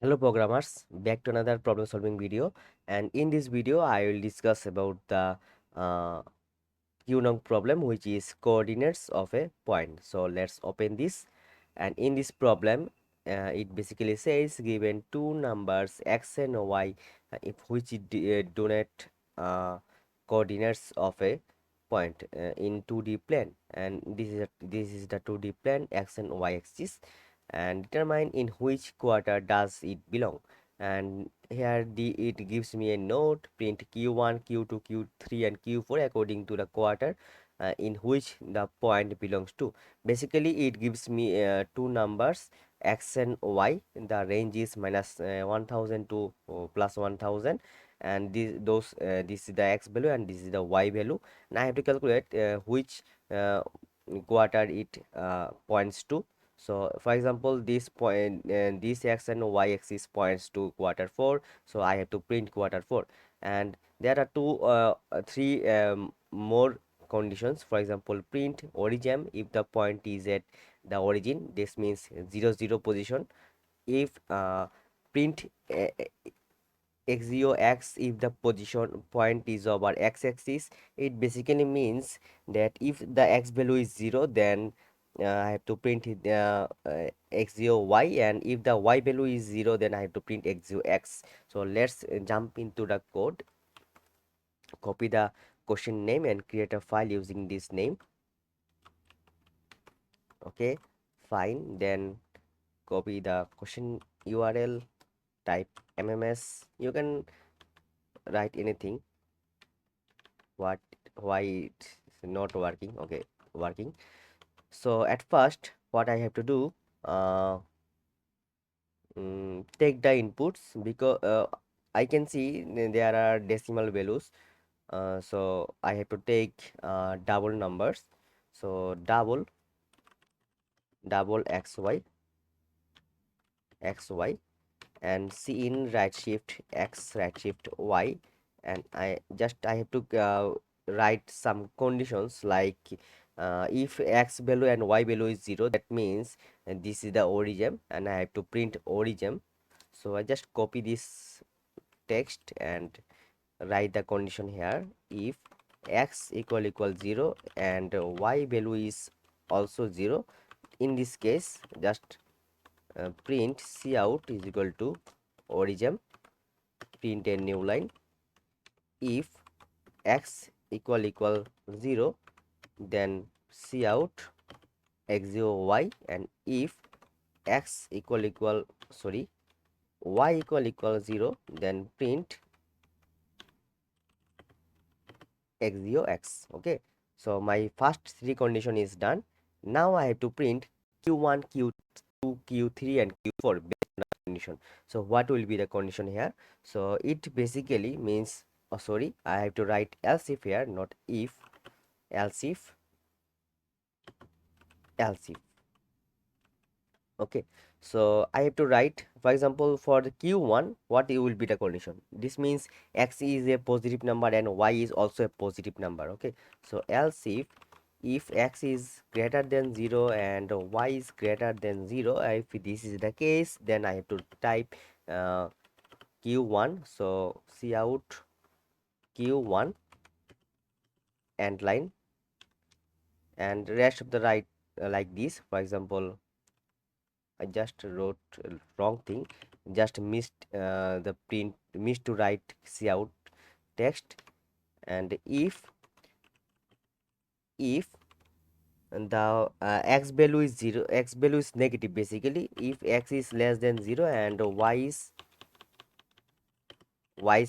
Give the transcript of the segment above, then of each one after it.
Hello programmers, back to another problem solving video, and in this video I will discuss about the uh, QNOM problem, which is coordinates of a point. So let's open this, and in this problem it basically says given two numbers x and y, if which donate coordinates of a point in 2D plane, and this is the 2D plane x and y axis, and determine in which quarter does it belong. And here it gives me a note: print q1, q2, q3 and q4 according to the quarter in which the point belongs to. Basically it gives me two numbers x and y. The range is minus 1000 to plus 1000, and this is the x value and this is the y value. Now I have to calculate which uh, quarter it points to. So for example, this point, this x and y axis points to quarter 4, so I have to print quarter 4. And there are three more conditions. For example, print origin if the point is at the origin, this means 0 0 position. If print x0 x if the position point is over x-axis, it basically means that if the x value is 0, then I have to print it x0 y, and if the y value is 0, then I have to print x0 x. So let's jump into the code, copy the question name and create a file using this name. Okay, fine. Then copy the question URL, type mms. You can write anything, what, why it's not working. Okay, working. So at first what I have to do, uh, take the inputs, because I can see there are decimal values, so I have to take double numbers. So double xy, and C in right shift x, right shift y, and I have to write some conditions like if x value and y value is 0, that means this is the origin and I have to print origin. So I just copy this text and write the condition here: if x equal 0 and y value is also 0, in this case just print cout is equal to origin, print a new line. If x equal 0, then cout x0 y, and if x sorry, y equal 0, then print x0 x. Okay, so my first three condition is done. Now I have to print q1, q2, q3 and q4 based on the condition. So what will be the condition here? So it basically means, oh sorry, I have to write else if here, not if. Else if. Okay, so I have to write, for example, for the q1, what it will be the condition. This means x is a positive number and y is also a positive number. Okay, so else if x is greater than 0 and y is greater than 0, if this is the case, then I have to type q1. So cout q1 end line, and rest of the right like this. For example, I just wrote wrong thing, just missed to write cout text. And if the x value is 0, x value is negative. Basically, if x is less than 0 and y is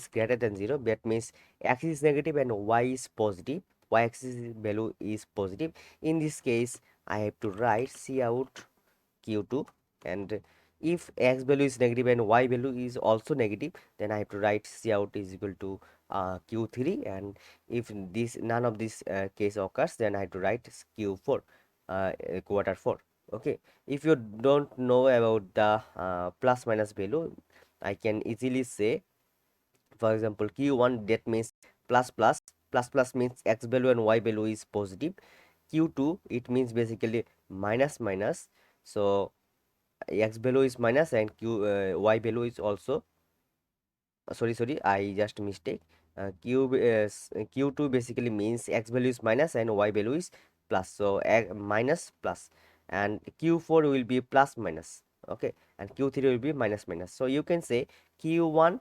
greater than 0, that means x is negative and y is positive, y axis value is positive. In this case I have to write cout q2, and if x value is negative and y value is also negative, then I have to write cout is equal to q3, and if this none of this case occurs, then I have to write q4, quarter 4. Okay, if you don't know about the plus minus value, I can easily say, for example, q1, that means plus plus, means x value and y value is positive. Q2, it means basically minus minus. So x value is minus and y value is also sorry, I just mistake. Q2 basically means x value is minus and y value is plus, so minus plus, and q4 will be plus minus, okay, and q3 will be minus minus. So you can say q1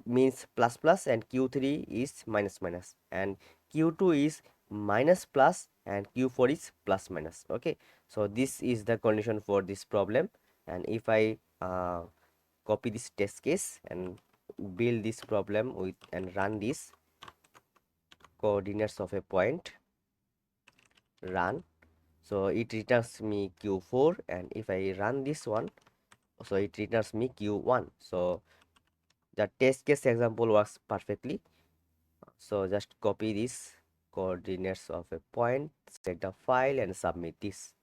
means plus plus and q3 is minus minus, and q2 is minus plus and q4 is plus minus. Okay, so this is the condition for this problem. And if I copy this test case and build this problem with and run this coordinates of a point, run, so it returns me q4, and if I run this one, so it returns me q1. So the test case example works perfectly. So just copy this coordinates of a point, select the file and submit this.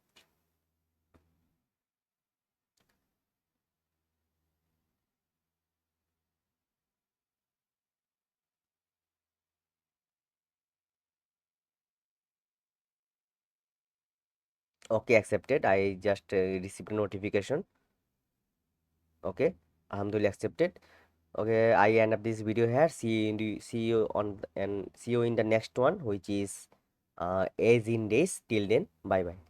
Okay, accepted. I just received a notification. Okay, alhamdulillah, accepted. Okay, I end up this video here. See you on and see you in the next one, which is as in days. Till then, bye bye.